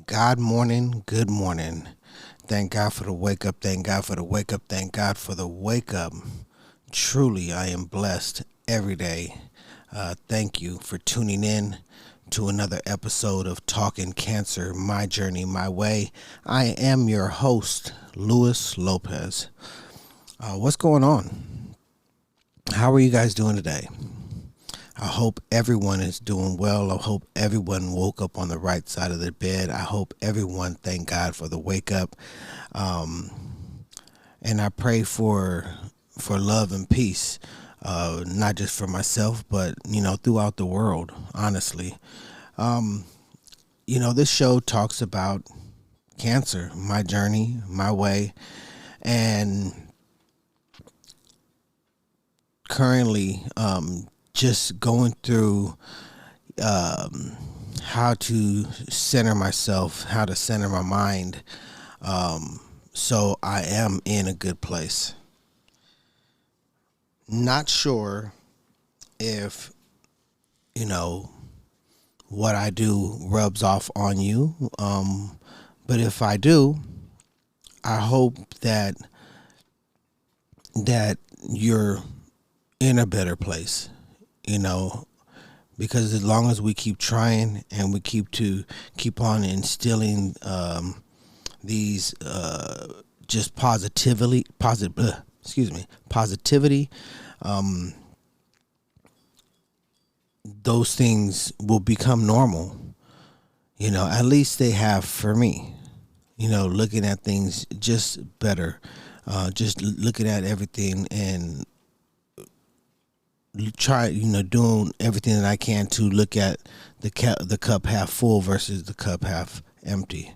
God morning, good morning. Thank God for the wake up. Thank God for the wake up. Thank God for the wake up. Truly, I am blessed every day. Thank you for tuning in to another episode of Talking Cancer, My Journey, My Way. I am your host, Luis Lopez. What's going on? How are you guys doing today? I hope everyone is doing well. I hope everyone woke up on the right side of their bed. I hope everyone thank God for the wake up. And I pray for love and peace, not just for myself, but throughout the world. Honestly, this show talks about cancer, my journey, my way, and currently just going through how to center myself, how to center my mind, so I am in a good place. Not sure if what I do rubs off on you, but if I do, I hope that you're in a better place. Because as long as we keep trying and we keep on instilling these just positivity, those things will become normal. At least they have for me. Looking at things just better, just looking at everything and try doing everything that I can to look at the cup half full versus the cup half empty.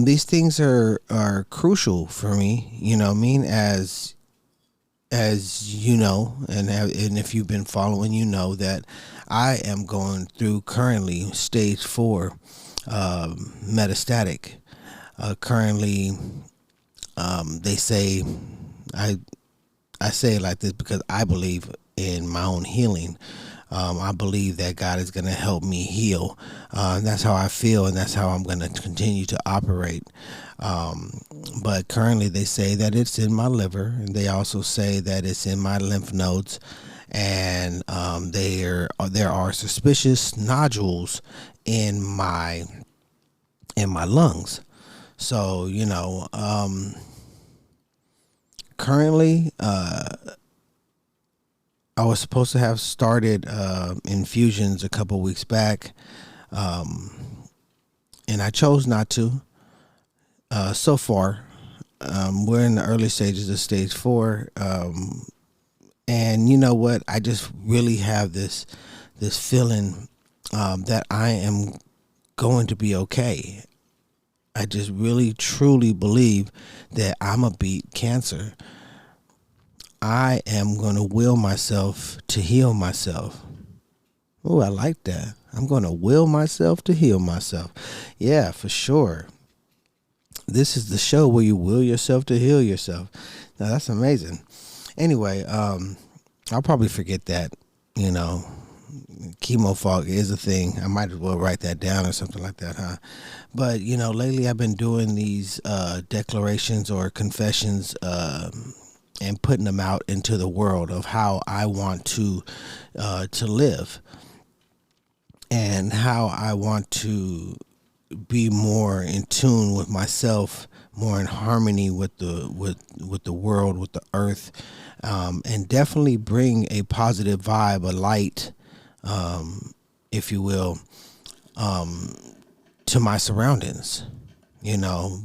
These things are crucial for me, what I mean, as and if you've been following, that I am going through currently stage 4 metastatic. Currently, they say, I say it like this because I believe in my own healing. I believe that God is going to help me heal. That's how I feel, and that's how I'm going to continue to operate. But currently they say that it's in my liver, and they also say that it's in my lymph nodes, and there are suspicious nodules in my lungs. So currently I was supposed to have started infusions a couple weeks back, and I chose not to. So far, we're in the early stages of stage 4, and you know what? I just really have this feeling that I am going to be okay. I just really truly believe that I'm gonna beat cancer. I am going to will myself to heal myself. Oh, I like that. I'm going to will myself to heal myself. Yeah, for sure. This is the show where you will yourself to heal yourself. Now, that's amazing. Anyway, I'll probably forget that, chemo fog is a thing. I might as well write that down or something like that, huh? But, lately I've been doing these declarations or confessions, and putting them out into the world of how I want to live, and how I want to be more in tune with myself, more in harmony with the world, with the earth, and definitely bring a positive vibe, a light, if you will, to my surroundings.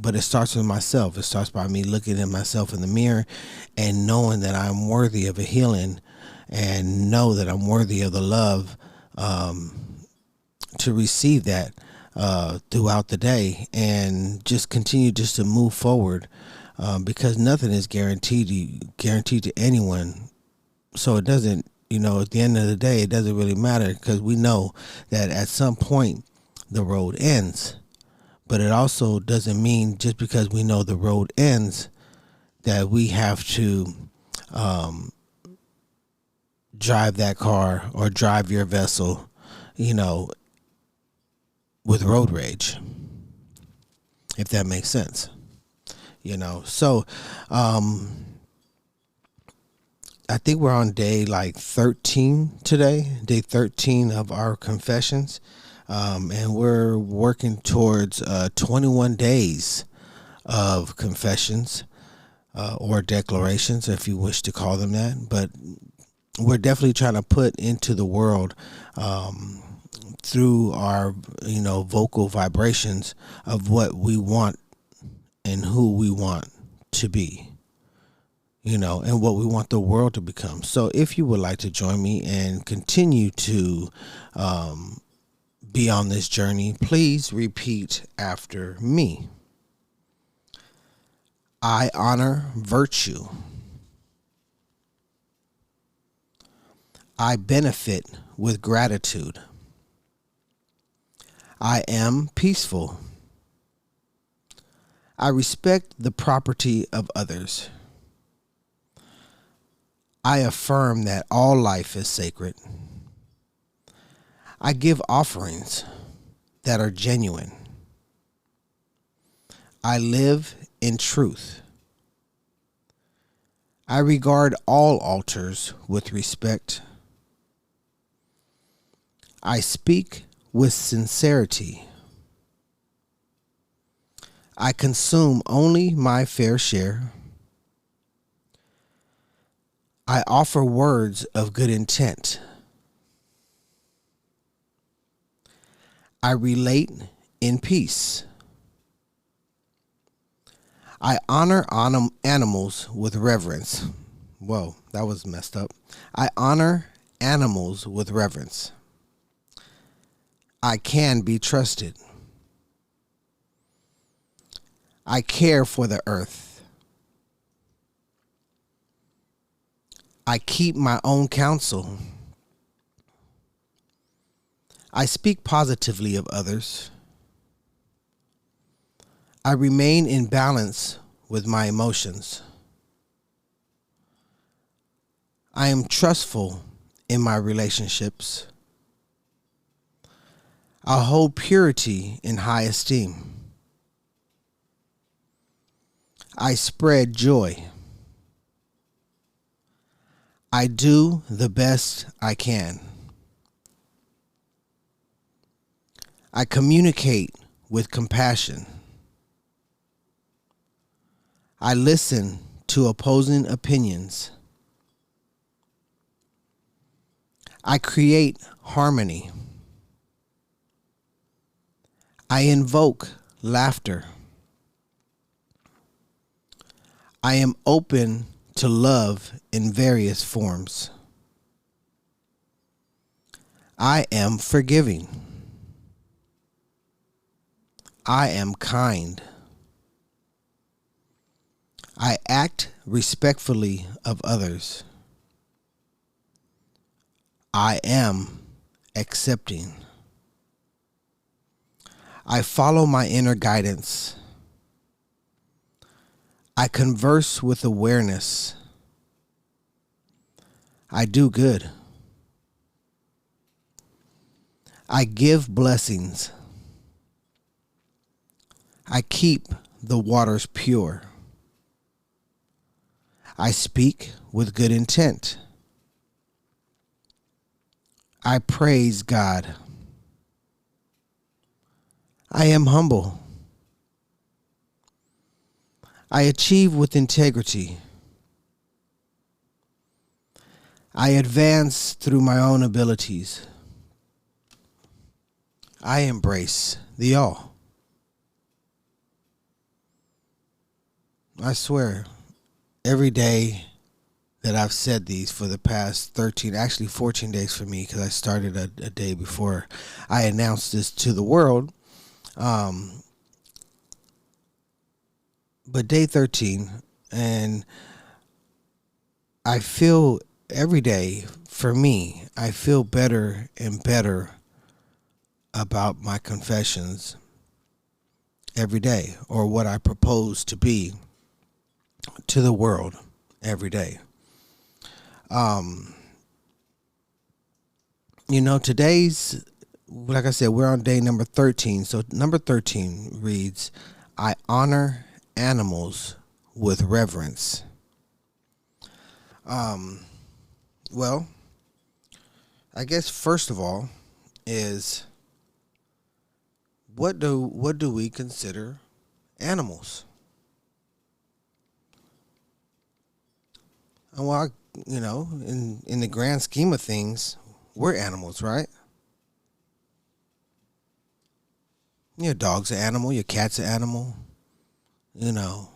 But it starts with myself. It starts by me looking at myself in the mirror and knowing that I'm worthy of a healing, and know that I'm worthy of the love, to receive that throughout the day, and just continue just to move forward, because nothing is guaranteed to anyone. So it doesn't, at the end of the day, it doesn't really matter, because we know that at some point the road ends. But it also doesn't mean just because we know the road ends that we have to drive that car or drive your vessel, with road rage. if that makes sense. So I think we're on day like 13 today, day 13 of our confessions. And we're working towards 21 days of confessions or declarations, if you wish to call them that. But we're definitely trying to put into the world through our, vocal vibrations of what we want and who we want to be, and what we want the world to become. So if you would like to join me and continue to be on this journey, please repeat after me. I honor virtue. I benefit with gratitude. I am peaceful. I respect the property of others. I affirm that all life is sacred. I give offerings that are genuine. I live in truth. I regard all altars with respect. I speak with sincerity. I consume only my fair share. I offer words of good intent. I relate in peace. I honor animals with reverence. Whoa, that was messed up. I honor animals with reverence. I can be trusted. I care for the earth. I keep my own counsel. I speak positively of others. I remain in balance with my emotions. I am trustful in my relationships. I hold purity in high esteem. I spread joy. I do the best I can. I communicate with compassion. I listen to opposing opinions. I create harmony. I invoke laughter. I am open to love in various forms. I am forgiving. I am kind. I act respectfully of others. I am accepting. I follow my inner guidance. I converse with awareness. I do good. I give blessings. I keep the waters pure. I speak with good intent. I praise God. I am humble. I achieve with integrity. I advance through my own abilities. I embrace the all. I swear, every day that I've said these for the past 13, actually 14 days for me, because I started a day before I announced this to the world. But day 13, and I feel every day, for me, I feel better and better about my confessions every day, or what I propose to be to the world every day. Today's, like I said, we're on day number 13. So number 13 reads, I honor animals with reverence. Um, well, I guess first of all is what do we consider animals? And well, in the grand scheme of things, we're animals, right? Your dog's an animal, your cat's an animal. You know,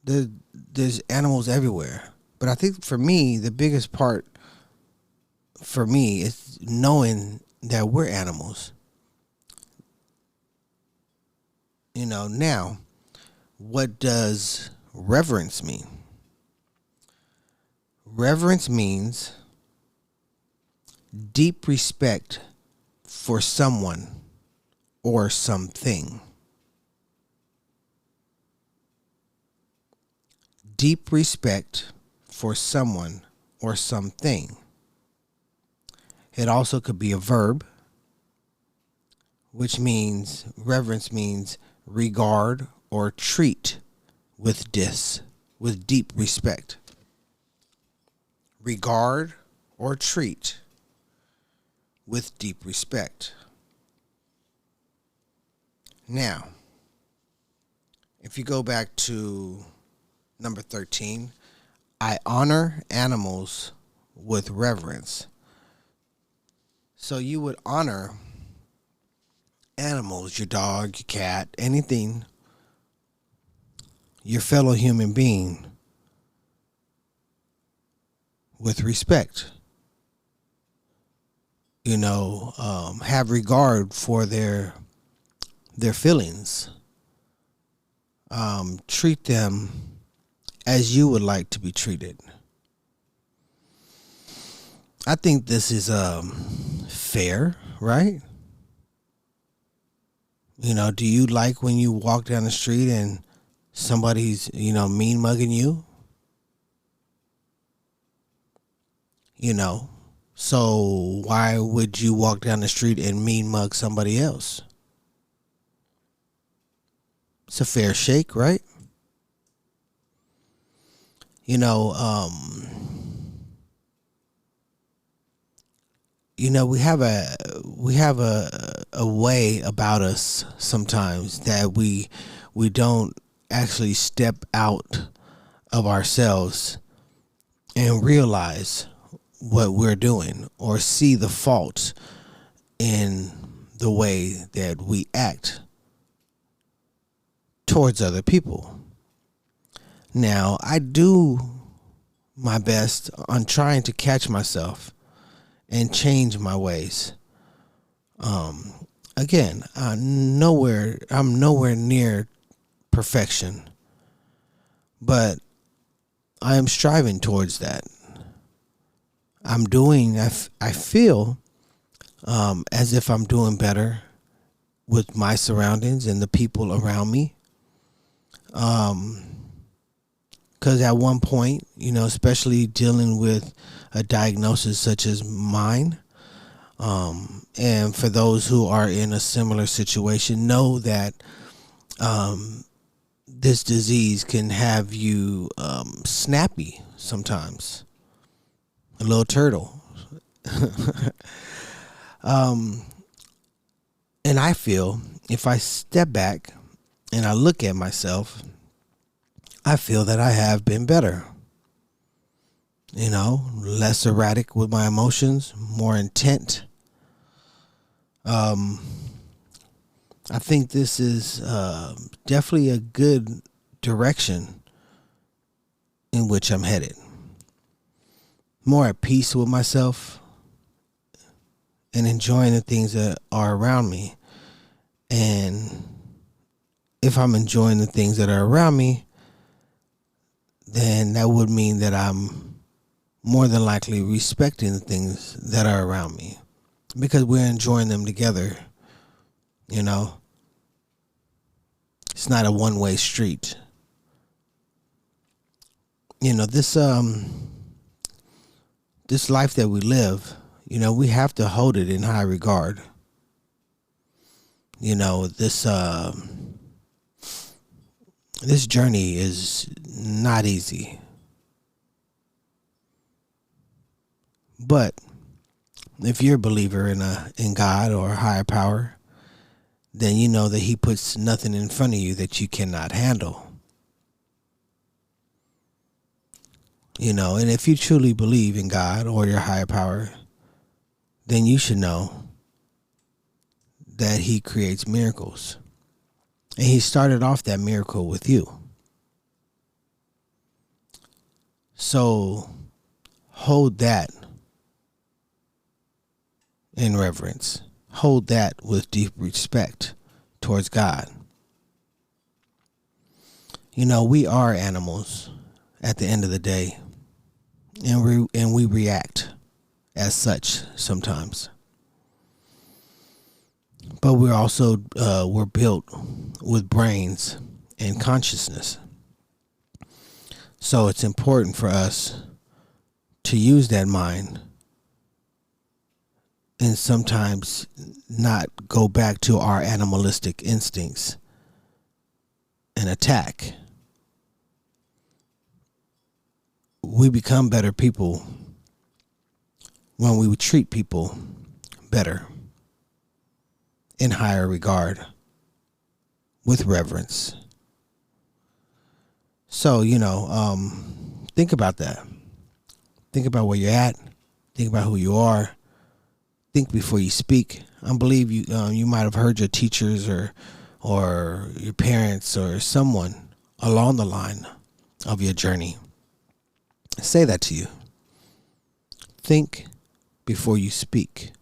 there, there's animals everywhere. But I think for me, the biggest part for me is knowing that we're animals. Now, what does reverence mean? Reverence means deep respect for someone or something. Deep respect for someone or something. It also could be a verb, which means reverence means regard or treat with deep respect. Regard or treat with deep respect. Now, if you go back to number 13, I honor animals with reverence. So you would honor animals, your dog, your cat, anything, your fellow human being, with respect. Have regard for their feelings. Treat them as you would like to be treated. I think this is fair, right? Do you like when you walk down the street and somebody's, mean mugging you? So why would you walk down the street and mean mug somebody else? It's a fair shake, right? You know, um, we have a way about us sometimes that we don't actually step out of ourselves and realize what we're doing or see the fault in the way that we act towards other people. Now, I do my best on trying to catch myself and change my ways. Again, I'm nowhere near perfection, but I am striving towards that. I feel as if I'm doing better with my surroundings and the people around me. Because at one point, especially dealing with a diagnosis such as mine, and for those who are in a similar situation, know that this disease can have you snappy sometimes, a little turtle. And I feel if I step back and I look at myself, I feel that I have been better. Less erratic with my emotions, more intent. I think this is definitely a good direction in which I'm headed. More at peace with myself and enjoying the things that are around me. And if I'm enjoying the things that are around me, then that would mean that I'm more than likely respecting the things that are around me because we're enjoying them together. It's not a one-way street. This life that we live, we have to hold it in high regard. This This journey is not easy, but if you're a believer in God or a higher power, then you know that He puts nothing in front of you that you cannot handle. And if you truly believe in God or your higher power, then you should know that He creates miracles. And He started off that miracle with you. So hold that in reverence. Hold that with deep respect towards God. We are animals at the end of the day, and we react as such sometimes. But we're also we're built with brains and consciousness. So it's important for us to use that mind and sometimes not go back to our animalistic instincts and attack. We become better people when we treat people better, in higher regard, with reverence. So, think about that. Think about where you're at. Think about who you are. Think before you speak. I believe you might have heard your teachers or your parents or someone along the line of your journey say that to you. Think before you speak.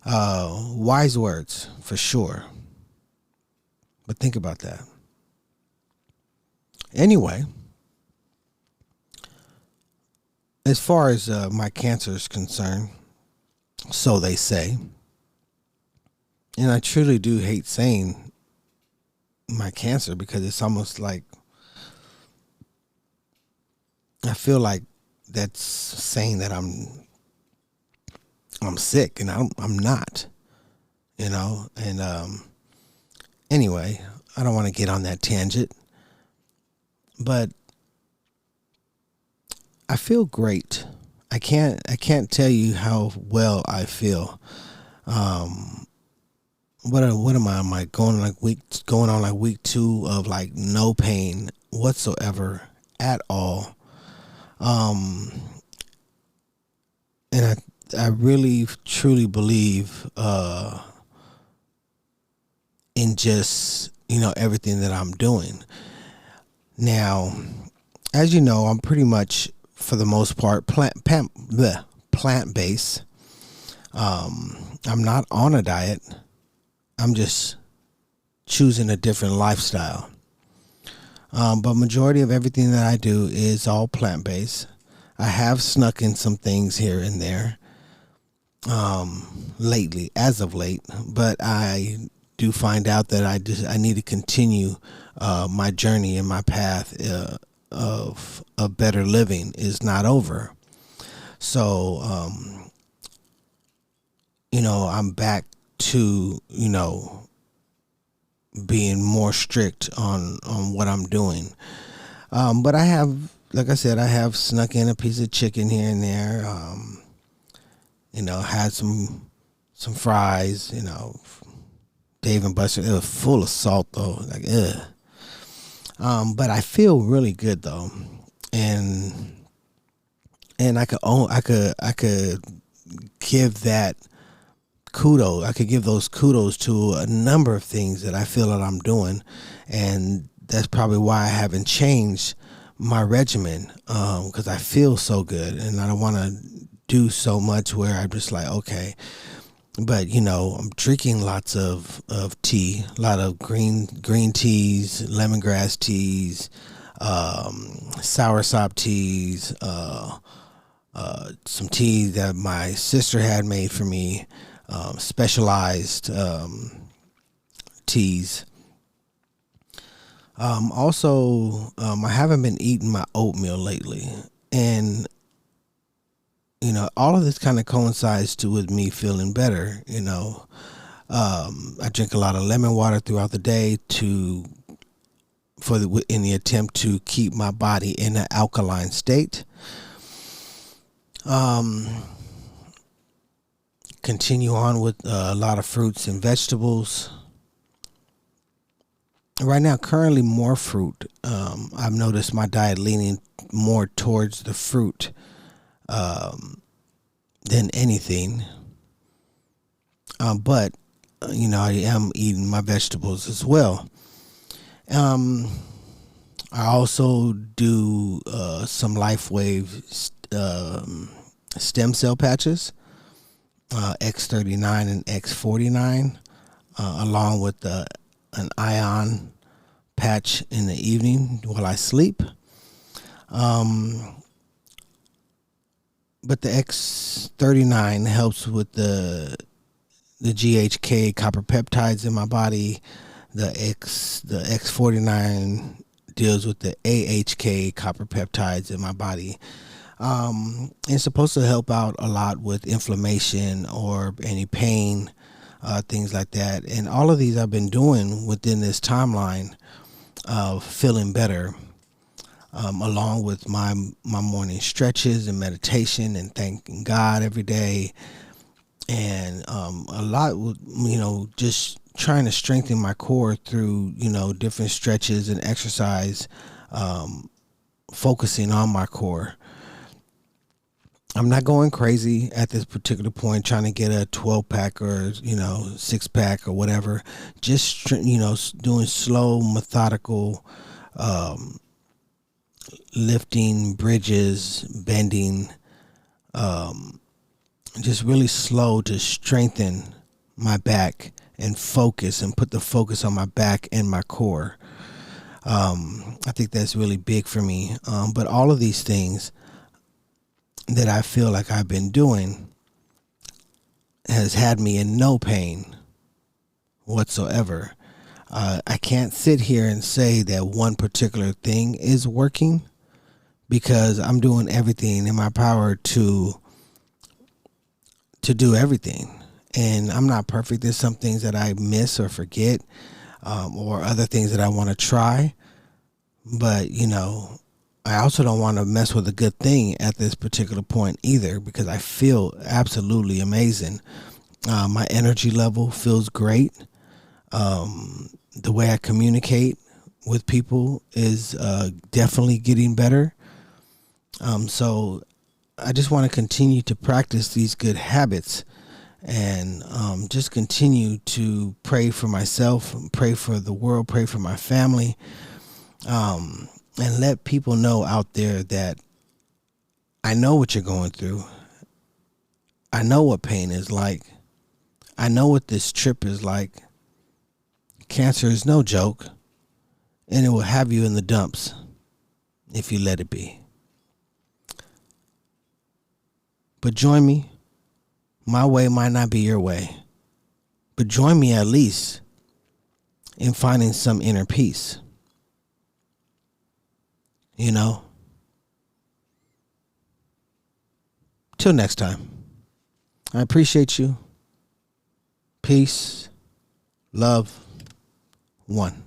Wise words, for sure. But think about that. Anyway, as far as my cancer is concerned, so they say, and I truly do hate saying my cancer because it's almost like I feel like that's saying that I'm sick, and I'm not, and anyway, I don't want to get on that tangent, but I feel great. I can't tell you how well I feel. What am I? Am I going on like week 2 of like no pain whatsoever at all? And I really truly believe in just everything that I'm doing. Now, as you know, I'm pretty much, for the most part, plant-based. I'm not on a diet. I'm just choosing a different lifestyle. But majority of everything that I do is all plant-based. I have snuck in some things here and there lately, as of late, but I do find out that I need to continue my journey and my path of a better living is not over. So I'm back to being more strict on what I'm doing. But I have, like I said, I have snuck in a piece of chicken here and there. Had some fries, Dave and Buster. It was full of salt though, like ugh. But I feel really good though, and I could give that kudos. I could give those kudos to a number of things that I feel that I'm doing, and that's probably why I haven't changed my regimen, because I feel so good, and I don't want to do so much where I'm just like, okay. But I'm drinking lots of tea, a lot of green teas, lemongrass teas, soursop teas, some tea that my sister had made for me, specialized teas. Also, I haven't been eating my oatmeal lately, and all of this kind of coincides with me feeling better. I drink a lot of lemon water throughout the day to in the attempt to keep my body in an alkaline state. Continue on with a lot of fruits and vegetables. Right now, currently more fruit. I've noticed my diet leaning more towards the fruit than anything. But I am eating my vegetables as well. I also do some LifeWave stem cell patches, X39 and X49, along with an ion patch in the evening while I sleep. But the X39 helps with the GHK copper peptides in my body. The X49 deals with the AHK copper peptides in my body. It's supposed to help out a lot with inflammation or any pain, things like that. And all of these I've been doing within this timeline of feeling better, along with my morning stretches and meditation and thanking God every day. And a lot with, just trying to strengthen my core through, different stretches and exercise, focusing on my core. I'm not going crazy at this particular point trying to get a 12-pack or 6-pack or whatever. Just doing slow, methodical, lifting, bridges, bending, just really slow to strengthen my back and focus and put the focus on my back and my core. I think that's really big for me. But all of these things that I feel like I've been doing has had me in no pain whatsoever. I can't sit here and say that one particular thing is working, because I'm doing everything in my power to do everything. And I'm not perfect. There's some things that I miss or forget, or other things that I want to try. But, I also don't want to mess with a good thing at this particular point either, because I feel absolutely amazing. My energy level feels great. The way I communicate with people is definitely getting better. So I just want to continue to practice these good habits, and just continue to pray for myself, pray for the world, pray for my family, and let people know out there that I know what you're going through. I know what pain is like. I know what this trip is like. Cancer is no joke, and it will have you in the dumps if you let it be. But join me. My way might not be your way, but join me at least in finding some inner peace. Till next time, I appreciate you. Peace, love, one.